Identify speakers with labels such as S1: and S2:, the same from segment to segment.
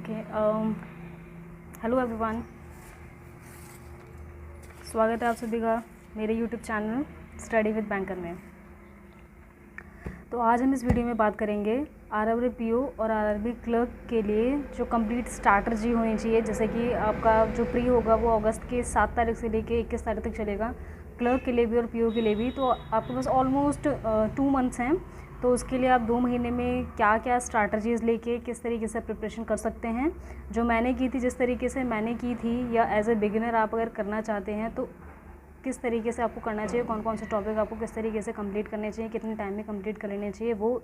S1: Okay hello everyone, स्वागत है आप सभी का मेरे YouTube channel study with banker में। तो आज हम इस वीडियो में बात करेंगे आरआरबी पीओ और आरआरबी क्लर्क के लिए जो कंप्लीट स्ट्रैटेजी होनी चाहिए। जैसे कि आपका जो प्री होगा वो अगस्त के 7 तारीख से लेके 21 तारीख तक चलेगा, क्लर्क के लिए भी और पीओ के लिए भी। तो आपके पास ऑलमोस्ट 2 मंथ्स हैं। तो उसके लिए आप 2 महीने में क्या क्या स्ट्रैटेजीज़ लेके किस तरीके से प्रिपरेशन कर सकते हैं, जो मैंने की थी, जिस तरीके से मैंने की थी, या एज ए बिगिनर आप अगर करना चाहते हैं तो किस तरीके से आपको करना चाहिए, कौन कौन से टॉपिक आपको किस तरीके से कंप्लीट करने चाहिए, कितने टाइम में कंप्लीट कर लेने चाहिए, वो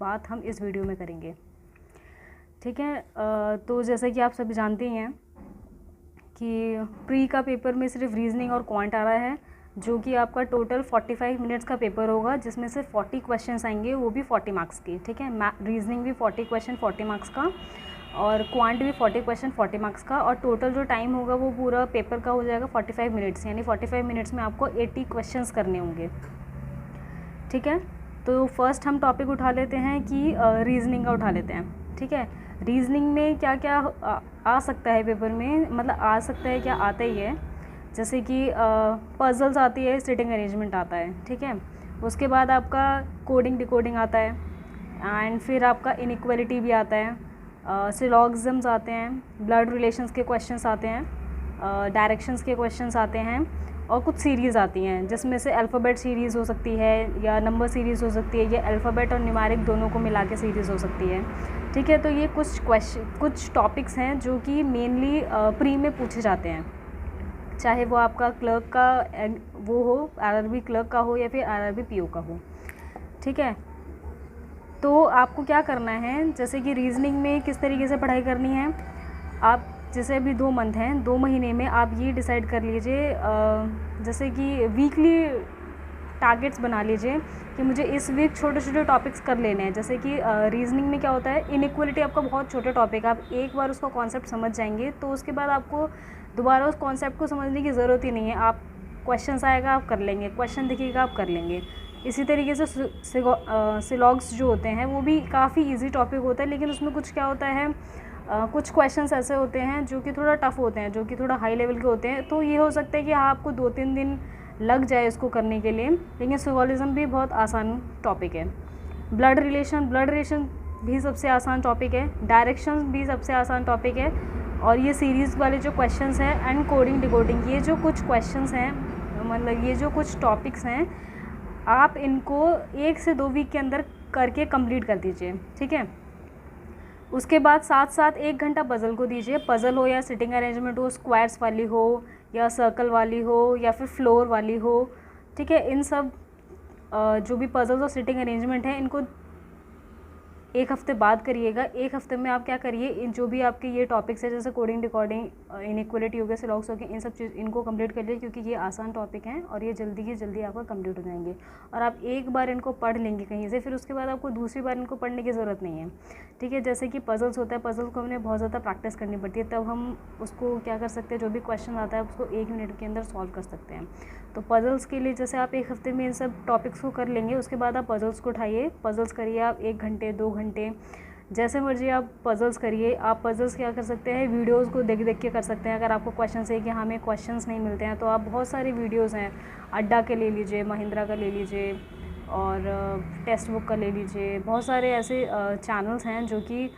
S1: बात हम इस वीडियो में करेंगे। ठीक है। तो जैसा कि आप सभी जानते ही हैं कि प्री का पेपर में सिर्फ रीजनिंग और क्वांट आ रहा है, जो कि आपका टोटल 45 मिनट्स का पेपर होगा, जिसमें से 40 क्वेश्चंस आएंगे, वो भी 40 मार्क्स के। ठीक है। रीजनिंग भी 40 क्वेश्चन 40 मार्क्स का, और क्वांट भी 40 क्वेश्चन 40 मार्क्स का, और टोटल जो टाइम होगा वो पूरा पेपर का हो जाएगा 45 मिनट्स। यानी 45 मिनट्स में आपको 80 क्वेश्चंस करने होंगे। ठीक है। तो फर्स्ट हम टॉपिक उठा लेते हैं कि रीजनिंग का उठा लेते हैं। ठीक है। रीजनिंग में क्या क्या आ सकता है पेपर में, मतलब आ सकता है क्या, आता ही है। जैसे कि पजल्स आती है, सिटिंग अरेंजमेंट आता है। ठीक है। उसके बाद आपका कोडिंग डिकोडिंग आता है, एंड फिर आपका इनइक्वालिटी भी आता है, सिलॉगिज्म्स आते हैं, ब्लड रिलेशंस के क्वेश्चंस आते हैं, डायरेक्शंस के क्वेश्चंस आते हैं, और कुछ सीरीज़ आती हैं जिसमें से अल्फ़ाबेट सीरीज़ हो सकती है या नंबर सीरीज़ हो सकती है, या अल्फ़ाबेट और न्यूमेरिक दोनों को मिला के सीरीज़ हो सकती है। ठीक है। तो ये कुछ टॉपिक्स हैं जो कि मेनली प्री में पूछे जाते हैं, चाहे वो आपका क्लर्क का वो हो, आरआरबी क्लर्क का हो या फिर आरआरबी पीओ का हो। ठीक है। तो आपको क्या करना है, जैसे कि रीजनिंग में किस तरीके से पढ़ाई करनी है, आप जैसे अभी 2 मंथ हैं, 2 महीने में आप ये डिसाइड कर लीजिए, जैसे कि वीकली टारगेट्स बना लीजिए कि मुझे इस वीक छोटे छोटे टॉपिक्स कर लेने हैं। जैसे कि रीजनिंग में क्या होता है, इनइक्वालिटी आपका बहुत छोटा टॉपिक है, आप एक बार उसका कॉन्सेप्ट समझ जाएंगे तो उसके बाद आपको दोबारा उस कॉन्सेप्ट को समझने की ज़रूरत ही नहीं है। आप क्वेश्चन आएगा आप कर लेंगे, क्वेश्चन दिखेगा आप कर लेंगे। इसी तरीके से सिलॉग्स जो होते हैं वो भी काफ़ी इजी टॉपिक होता है, लेकिन उसमें कुछ क्या होता है, कुछ क्वेश्चंस ऐसे होते हैं जो कि थोड़ा टफ होते हैं, जो कि थोड़ा हाई लेवल के होते हैं। तो ये हो सकता है कि आपको 2-3 दिन लग जाए इसको करने के लिए, लेकिन सिंबोलिज्म भी बहुत आसान टॉपिक है। ब्लड रिलेशन भी सबसे आसान टॉपिक है, डायरेक्शंस भी सबसे आसान टॉपिक है, और ये सीरीज़ वाले जो क्वेश्चंस हैं एंड कोडिंग डिकोडिंग, ये जो कुछ क्वेश्चंस हैं, मतलब ये जो कुछ टॉपिक्स हैं, आप इनको 1 से 2 वीक के अंदर करके कंप्लीट कर दीजिए। ठीक है। उसके बाद साथ साथ 1 घंटा पज़ल को दीजिए। पज़ल हो या सिटिंग अरेंजमेंट हो, स्क्वायर्स वाली हो या सर्कल वाली हो या फिर फ्लोर वाली हो। ठीक है। इन सब जो भी पज़ल्स और सिटिंग अरेंजमेंट है, इनको 1 हफ्ते बाद करिएगा। 1 हफ्ते में आप क्या करिए, इन जो भी आपके ये टॉपिक्स है, जैसे कोडिंग डिकोडिंग, इनइक्वालिटी हो गया, सिलॉग्स हो गए, इन सब चीज़ इनको कंप्लीट करिए, क्योंकि ये आसान टॉपिक हैं और ये जल्दी ही जल्दी आपका कंप्लीट हो जाएंगे। और आप एक बार इनको पढ़ लेंगे कहीं से, फिर उसके बाद आपको दूसरी बार इनको पढ़ने की ज़रूरत नहीं है। ठीक है। जैसे कि पज़ल्स होता है, पज़ल्स को हमें बहुत ज़्यादा प्रैक्टिस करनी पड़ती है, तब हम उसको क्या कर सकते हैं, जो भी क्वेश्चन आता है उसको 1 मिनट के अंदर सॉल्व कर सकते हैं। तो पज़ल्स के लिए जैसे आप 1 हफ्ते में इन सब टॉपिक्स को कर लेंगे, उसके बाद आप पज़ल्स को उठाइए, पज़ल्स करिए आप 1 घंटे 2 घंटे, जैसे मर्जी आप पज़ल्स करिए। आप पज़ल्स क्या कर सकते हैं, वीडियोस को देख देख के कर सकते हैं। अगर आपको क्वेश्चन है कि हमें क्वेश्चंस नहीं मिलते हैं, तो आप बहुत सारे वीडियोस हैं, अड्डा के ले लीजिए, महिंद्रा का ले लीजिए, और टेक्स्ट बुक का ले लीजिए। बहुत सारे ऐसे चैनल्स हैं जो कि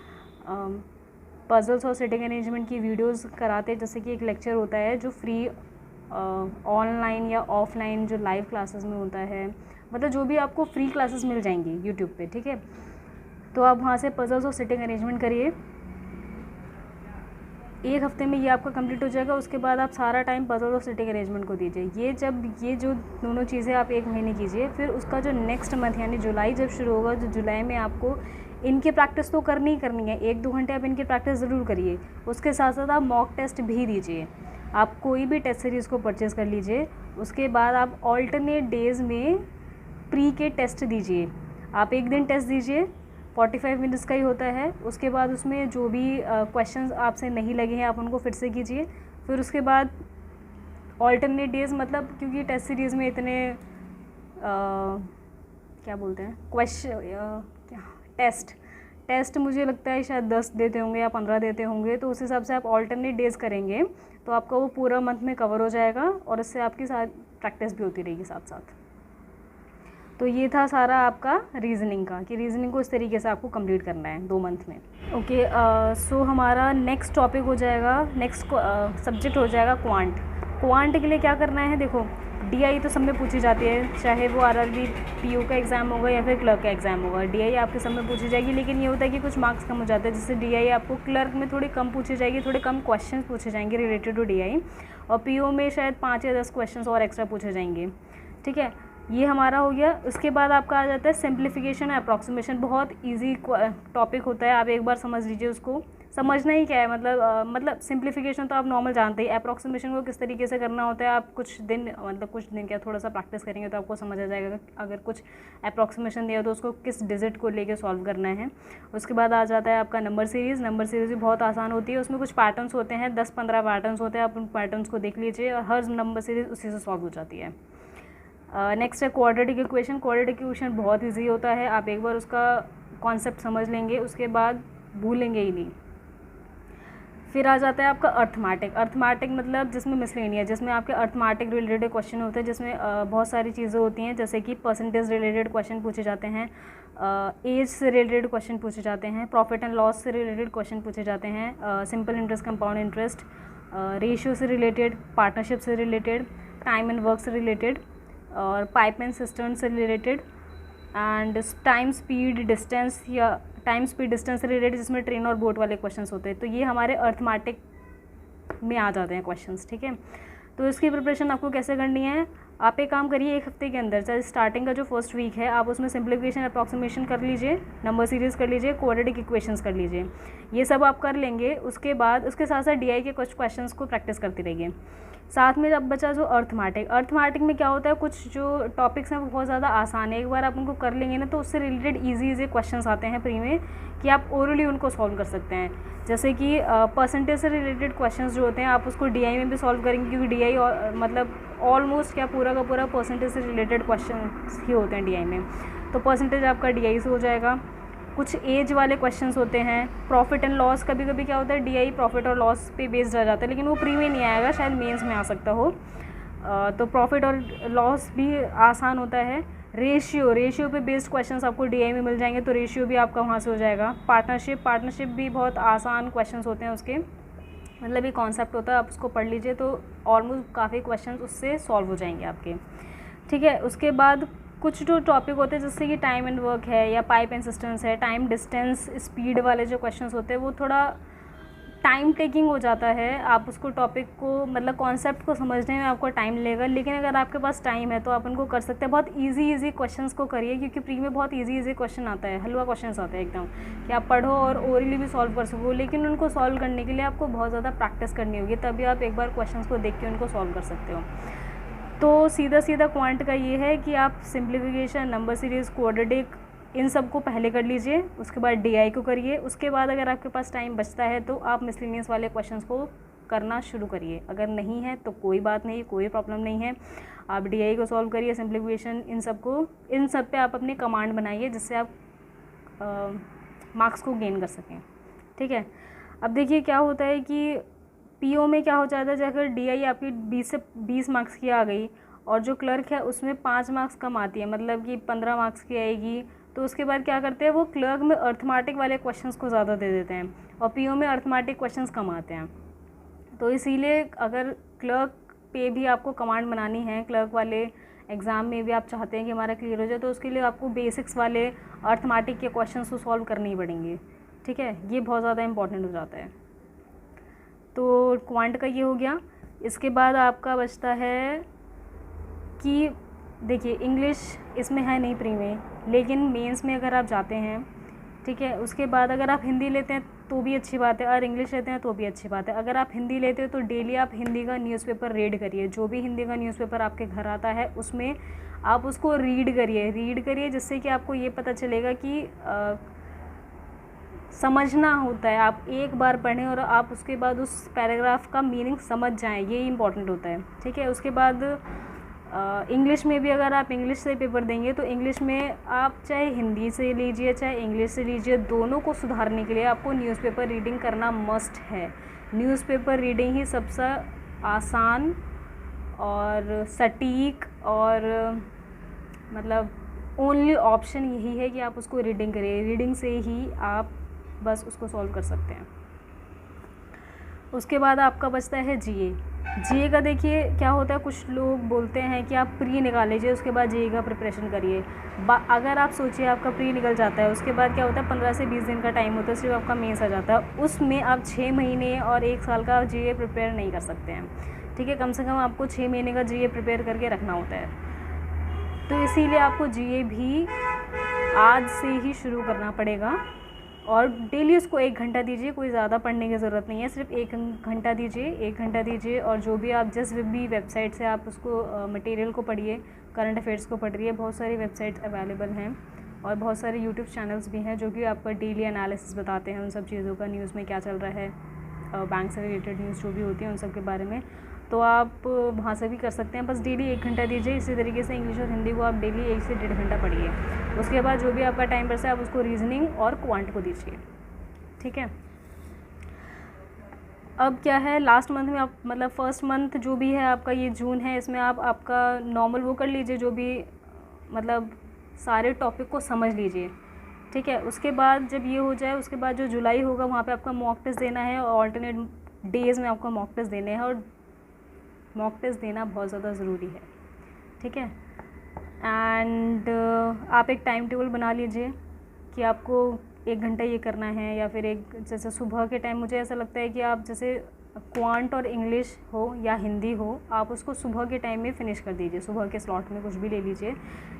S1: पज़ल्स और सिटिंग अरेंजमेंट की वीडियोस कराते हैं। जैसे कि एक लेक्चर होता है जो फ्री ऑनलाइन या ऑफलाइन जो लाइव क्लासेस में होता है, मतलब जो भी आपको फ्री क्लासेस मिल जाएंगी यूट्यूब पे। ठीक है। तो आप वहाँ से पज़ल्स और सिटिंग अरेंजमेंट करिए। 1 हफ्ते में ये आपका कंप्लीट हो जाएगा। उसके बाद आप सारा टाइम पज़ल और सिटिंग अरेंजमेंट को दीजिए। ये जो दोनों चीज़ें आप 1 महीने कीजिए, फिर उसका जो नेक्स्ट मंथ यानी जुलाई जब शुरू होगा, जो जुलाई में आपको इनकी प्रैक्टिस तो करनी ही करनी है। 1-2 घंटे आप इनकी प्रैक्टिस ज़रूर करिए। उसके साथ साथ आप मॉक टेस्ट भी दीजिए। आप कोई भी टेस्ट सीरीज़ को परचेज़ कर लीजिए। उसके बाद आप ऑल्टरनेट डेज़ में प्री के टेस्ट दीजिए। आप 1 दिन टेस्ट दीजिए, 45 मिनट्स का ही होता है। उसके बाद उसमें जो भी क्वेश्चंस आपसे नहीं लगे हैं, आप उनको फिर से कीजिए। फिर उसके बाद ऑल्टरनेट डेज़, मतलब क्योंकि टेस्ट सीरीज़ में इतने क्या बोलते हैं, टेस्ट टेस्ट मुझे लगता है शायद 10 देते होंगे या 15 देते होंगे, तो उस हिसाब से आप ऑल्टरनेट डेज़ करेंगे तो आपका वो पूरा मंथ में कवर हो जाएगा और इससे आपकी साथ प्रैक्टिस भी होती रहेगी साथ साथ। तो ये था सारा आपका रीजनिंग का, कि रीजनिंग को इस तरीके से आपको कंप्लीट करना है 2 मंथ में। ओके, सो हमारा नेक्स्ट टॉपिक हो जाएगा, नेक्स्ट सब्जेक्ट हो जाएगा क्वांट। क्वांट के लिए क्या करना है, देखो डीआई तो सब में पूछी जाती है, चाहे वो आरआरबी पीओ का एग्ज़ाम होगा या फिर क्लर्क का एग्ज़ाम होगा, डीआई आपके सब में पूछी जाएगी। लेकिन ये होता है कि कुछ मार्क्स कम हो जाते हैं, जैसे डीआई आपको क्लर्क में थोड़ी कम पूछी जाएगी, थोड़े कम क्वेश्चन पूछे जाएंगे रिलेटेड टू डीआई, और पीओ में शायद 5 या 10 क्वेश्चन और एक्स्ट्रा पूछे जाएंगे। ठीक है, ये हमारा हो गया। उसके बाद आपका आ जाता है सिंप्लीफिकेशन और अप्रॉक्सीमेशन। बहुत इजी टॉपिक होता है, आप एक बार समझ लीजिए उसको। समझना ही क्या है, मतलब सिंप्लीफिकेशन तो आप नॉर्मल जानते ही, अप्रॉक्सीमेशन को किस तरीके से करना होता है आप कुछ दिन क्या थोड़ा सा प्रैक्टिस करेंगे तो आपको समझ आ जाएगा। अगर कुछ अप्रॉक्सीमेशन दिया तो उसको किस डिजिट को लेके सॉल्व करना है। उसके बाद आ जाता है आपका नंबर सीरीज़। नंबर सीरीज़ भी बहुत आसान होती है, उसमें कुछ पैटर्न्स होते हैं, 10-15 पैटर्न्स होते हैं, आप उन पैटर्न्स को देख लीजिए और हर नंबर सीरीज़ उसी से सॉल्व हो जाती है। नेक्स्ट है क्वाड्रेटिक इक्वेशन। क्वाड्रेटिक इक्वेशन बहुत इजी होता है, आप एक बार उसका कॉन्सेप्ट समझ लेंगे उसके बाद भूलेंगे ही नहीं। फिर आ जाता है आपका अर्थमेटिक। अर्थमेटिक मतलब जिसमें मिसलेनियस, जिसमें आपके अर्थमेटिक रिलेटेड क्वेश्चन होते हैं, जिसमें बहुत सारी चीज़ें होती हैं, जैसे कि परसेंटेज रिलेटेड क्वेश्चन पूछे जाते हैं, एज से रिलेटेड क्वेश्चन पूछे जाते हैं, प्रॉफिट एंड लॉस से रिलेटेड क्वेश्चन पूछे जाते हैं, simple interest, compound interest, ratio से रिलेटेड, पार्टनरशिप से रिलेटेड, टाइम एंड वर्क से रिलेटेड, और पाइप एंड सिस्टर्न से related, and time speed distance या टाइम स्पीड डिस्टेंस से रिलेटेड, जिसमें ट्रेन और बोट वाले क्वेश्चंस होते हैं। तो ये हमारे अर्थमेटिक में आ जाते हैं क्वेश्चंस। ठीक है, तो इसकी प्रिपरेशन आपको कैसे करनी है, आप एक काम करिए, 1 हफ्ते के अंदर, चाहे स्टार्टिंग का जो फर्स्ट वीक है आप उसमें सिंप्लीफिकेशन अप्रॉक्सीमेशन कर लीजिए, नंबर सीरीज़ कर लीजिए, क्वाड्रेटिक इक्वेशंस कर लीजिए, ये सब आप कर लेंगे। उसके बाद उसके साथ साथ डीआई के कुछ क्वेश्चंस को प्रैक्टिस करते रहिए। साथ में अब बचा जो अर्थमेटिक में क्या होता है, कुछ जो टॉपिक्स हैं वो बहुत ज़्यादा आसान है, एक बार आप उनको कर लेंगे ना तो उससे रिलेटेड इजी क्वेश्चंस आते हैं प्री में कि आप ओरली उनको सॉल्व कर सकते हैं। जैसे कि परसेंटेज से रिलेटेड क्वेश्चंस जो होते हैं आप उसको डीआई में भी सॉल्व करेंगे, क्योंकि डीआई मतलब ऑलमोस्ट क्या पूरा का पूरा परसेंटेज से रिलेटेड क्वेश्चन ही होते हैं डीआई में, तो परसेंटेज आपका डीआई से हो जाएगा। कुछ एज वाले क्वेश्चंस होते हैं, प्रॉफिट एंड लॉस, कभी कभी क्या होता है डीआई प्रॉफिट और लॉस पे बेस्ड रह जाता है, लेकिन वो प्री में नहीं आएगा, शायद मेंस में आ सकता हो। तो प्रॉफिट और लॉस भी आसान होता है। रेशियो पे बेस्ड क्वेश्चंस आपको डीआई में मिल जाएंगे, तो रेशियो भी आपका वहाँ से हो जाएगा। पार्टनरशिप भी बहुत आसान क्वेश्चंस होते हैं उसके, मतलब ये कॉन्सेप्ट होता है, आप उसको पढ़ लीजिए तो ऑलमोस्ट काफ़ी क्वेश्चंस उससे सॉल्व हो जाएंगे आपके। ठीक है, उसके बाद कुछ जो टॉपिक होते हैं जैसे कि टाइम एंड वर्क है या पाइप एंड सिस्टम्स है, टाइम डिस्टेंस स्पीड वाले जो क्वेश्चंस होते हैं वो थोड़ा टाइम टेकिंग हो जाता है, आप उसको टॉपिक को मतलब कॉन्सेप्ट को समझने में आपको टाइम लगेगा, लेकिन अगर आपके पास टाइम है तो आप उनको कर सकते हैं। बहुत इजी क्वेश्चंस को करिए, क्योंकि प्री में बहुत इजी क्वेश्चन आता है, हलवा क्वेश्चंस आते हैं एकदम, कि आप पढ़ो और ओरली भी सॉल्व कर सको, लेकिन उनको सॉल्व करने के लिए आपको बहुत ज़्यादा प्रैक्टिस करनी होगी, तभी आप एक बार क्वेश्चन को देख के उनको सॉल्व कर सकते हो। तो सीधा क्वांट का ये है कि आप सिंप्लीफिकेशन, नंबर सीरीज़, क्वाड्रेटिक, इन सब को पहले कर लीजिए, उसके बाद डीआई को करिए, उसके बाद अगर आपके पास टाइम बचता है तो आप मिसलेनियस वाले क्वेश्चंस को करना शुरू करिए, अगर नहीं है तो कोई बात नहीं, कोई प्रॉब्लम नहीं है, आप डीआई को सॉल्व करिए, सिंप्लीफिकेशन, इन सब पे आप अपनी कमांड बनाइए जिससे आप मार्क्स को गेन कर सकें। ठीक है, अब देखिए क्या होता है कि पीओ में क्या हो जाता है, अगर डीआई आपकी 20 से 20 मार्क्स की आ गई और जो क्लर्क है उसमें 5 मार्क्स कम आती है, मतलब कि 15 मार्क्स की आएगी, तो उसके बाद क्या करते हैं वो क्लर्क में अर्थमेटिक वाले क्वेश्चंस को ज़्यादा दे देते हैं और पीओ में अर्थमेटिक क्वेश्चंस कम आते हैं। तो इसीलिए अगर क्लर्क पे भी आपको कमांड बनानी है, क्लर्क वाले एग्ज़ाम में भी आप चाहते हैं कि हमारा क्लियर हो जाए, तो उसके लिए आपको बेसिक्स वाले अर्थमेटिक के क्वेश्चंस को सॉल्व करने ही पड़ेंगे। ठीक है, ये बहुत ज़्यादा इंपॉर्टेंट हो जाता है। तो क्वांट का ये हो गया। इसके बाद आपका बचता है कि देखिए इंग्लिश इसमें है नहीं प्री में, लेकिन मेंस में अगर आप जाते हैं, ठीक है, उसके बाद अगर आप हिंदी लेते हैं तो भी अच्छी बात है और इंग्लिश लेते हैं तो भी अच्छी बात है। अगर आप हिंदी लेते हो तो डेली आप हिंदी का न्यूज़पेपर रीड करिए, जो भी हिंदी का न्यूज़पेपर आपके घर आता है उसमें आप उसको रीड करिए, जिससे कि आपको ये पता चलेगा कि समझना होता है, आप एक बार पढ़ें और आप उसके बाद उस पैराग्राफ का मीनिंग समझ जाएं, ये इंपॉर्टेंट होता है। ठीक है, उसके बाद इंग्लिश में भी अगर आप इंग्लिश से पेपर देंगे तो इंग्लिश में आप चाहे हिंदी से लीजिए चाहे इंग्लिश से लीजिए, दोनों को सुधारने के लिए आपको न्यूज़पेपर रीडिंग करना मस्ट है। न्यूज़पेपर रीडिंग ही सबसे आसान और सटीक और मतलब ओनली ऑप्शन यही है कि आप उसको रीडिंग करिए। रीडिंग से ही आप बस उसको सॉल्व कर सकते हैं। उसके बाद आपका बचता है जीए। जीए का देखिए क्या होता है, कुछ लोग बोलते हैं कि आप प्री निकाल लीजिए उसके बाद जीए का प्रिपरेशन करिए। अगर आप सोचिए आपका प्री निकल जाता है, उसके बाद क्या होता है 15 से 20 दिन का टाइम होता है, सिर्फ आपका मेंस आ जाता है। उसमें आप 6 महीने और 1 साल का जीए प्रिपेयर नहीं कर सकते हैं, ठीक है। कम से कम आपको 6 महीने का जीए प्रिपेयर करके रखना होता है। तो इसीलिए आपको जीए भी आज से ही शुरू करना पड़ेगा और डेली उसको 1 घंटा दीजिए। कोई ज़्यादा पढ़ने की ज़रूरत नहीं है, सिर्फ 1 घंटा दीजिए, 1 घंटा दीजिए। और जो भी आप जिस भी वेबसाइट से आप उसको मटेरियल को पढ़िए, करंट अफेयर्स को पढ़िए, बहुत सारी वेबसाइट्स अवेलेबल हैं और बहुत सारे यूट्यूब चैनल्स भी हैं जो कि आपका डेली एनालिसिस बताते हैं उन सब चीज़ों का, न्यूज़ में क्या चल रहा है, बैंक से रिलेटेड न्यूज़ जो भी होती है उन सब के बारे में। तो आप वहाँ से भी कर सकते हैं। बस डेली 1 घंटा दीजिए। इसी तरीके से इंग्लिश और हिंदी को आप डेली 1 से 1.5 घंटा पढ़िए। उसके बाद जो भी आपका टाइम बचता है आप उसको रीजनिंग और क्वांट को दीजिए, ठीक है। अब क्या है, लास्ट मंथ में आप मतलब फर्स्ट मंथ जो भी है आपका, ये जून है, इसमें आप आपका नॉर्मल वो कर लीजिए, जो भी मतलब सारे टॉपिक को समझ लीजिए, ठीक है। उसके बाद जब ये हो जाए उसके बाद जो जुलाई होगा वहाँ पे आपका मॉक टेस्ट देना है और ऑल्टरनेट डेज़ में आपको मॉक टेस्ट देने हैं और मॉक टेस्ट देना बहुत ज़्यादा ज़रूरी है, ठीक है। एंड आप एक टाइम टेबल बना लीजिए कि आपको 1 घंटा ये करना है, या फिर एक जैसे सुबह के टाइम मुझे ऐसा लगता है कि आप जैसे क्वांट और इंग्लिश हो या हिंदी हो, आप उसको सुबह के टाइम में फ़िनिश कर दीजिए। सुबह के स्लॉट में कुछ भी ले लीजिए,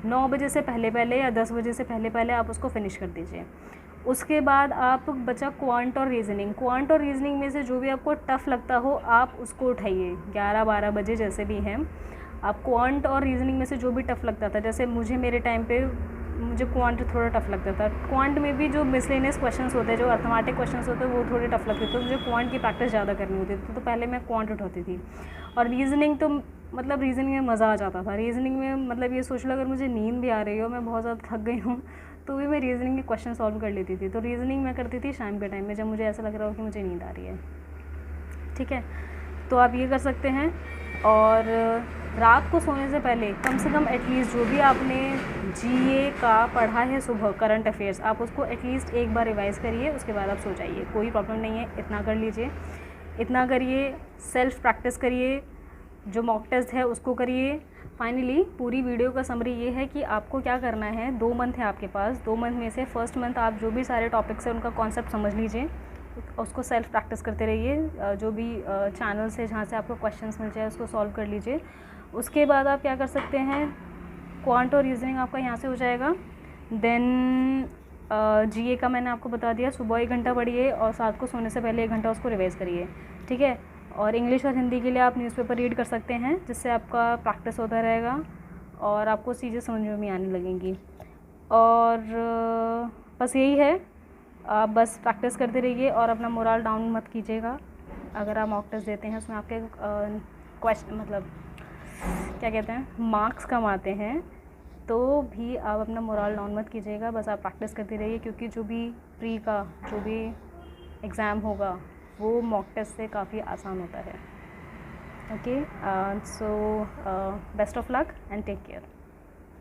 S1: 9 बजे से पहले पहले या 10 बजे से पहले पहले आप उसको फ़िनिश कर दीजिए। उसके बाद आप बचा क्वांट और रीजनिंग। क्वांट और रीजनिंग में से जो भी आपको टफ़ लगता हो आप उसको उठाइए, 11-12 बजे जैसे भी हैं आप। क्वांट और रीजनिंग में से जो भी टफ़ लगता था, जैसे मुझे टाइम पे मुझे क्वांट थोड़ा टफ़ लगता था। क्वांट में भी जो मिसलेनियस क्वेश्चंस होते हैं, जो अर्थमेटिक क्वेश्चंस होते हैं, वो थोड़े टफ़ लगते थे, तो मुझे क्वांट की प्रैक्टिस ज़्यादा करनी होती थी, तो पहले मैं क्वांट उठाती थी। और रीजनिंग तो मतलब रीजनिंग में मज़ा आ जाता था। रीजनिंग में मतलब ये सोच लो अगर मुझे नींद भी आ रही हो, मैं बहुत ज़्यादा थक गई हूँ, तो भी मैं रीजनिंग के क्वेश्चन सॉल्व कर लेती थी। तो रीजनिंग मैं करती थी शाम के टाइम में, जब मुझे ऐसा लग रहा हो कि मुझे नींद आ रही है, ठीक है। तो आप ये कर सकते हैं। और रात को सोने से पहले कम से कम एटलीस्ट जो भी आपने जीए का पढ़ा है सुबह, करंट अफेयर्स, आप उसको एटलीस्ट एक बार रिवाइज़ करिए, उसके बाद आप सो जाइए। कोई प्रॉब्लम नहीं है, इतना कर लीजिए, इतना करिए। सेल्फ प्रैक्टिस करिए, जो मॉक टेस्ट है उसको करिए। फाइनली पूरी वीडियो का समरी ये है कि आपको क्या करना है। 2 मंथ है आपके पास, 2 मंथ में से फर्स्ट मंथ आप जो भी सारे टॉपिक्स हैं उनका कॉन्सेप्ट समझ लीजिए, उसको सेल्फ प्रैक्टिस करते रहिए। जो भी चैनल्स है जहाँ से आपको क्वेश्चंस मिल जाए उसको सॉल्व कर लीजिए। उसके बाद आप क्या कर सकते हैं, क्वांट और रीजनिंग आपका यहाँ से हो जाएगा। देन जीए का मैंने आपको बता दिया, सुबह 1 घंटा पढ़िए और रात को सोने से पहले 1 घंटा उसको रिवाइज़ करिए, ठीक है। और इंग्लिश और हिंदी के लिए आप न्यूज़पेपर रीड कर सकते हैं, जिससे आपका प्रैक्टिस होता रहेगा और आपको चीज़ें समझ में भी आने लगेंगी। और बस यही है, आप बस प्रैक्टिस करते रहिए और अपना मोरल डाउन मत कीजिएगा। अगर आप मॉक टेस्ट देते हैं उसमें आपके क्वेश्चन मतलब क्या कहते हैं मार्क्स कम आते हैं, तो भी आप अपना मोरल डाउन मत कीजिएगा। बस आप प्रैक्टिस करते रहिए, क्योंकि जो भी प्री का जो भी एग्ज़ाम होगा वो मॉक टेस्ट से काफ़ी आसान होता है। Okay, so best of luck and take care.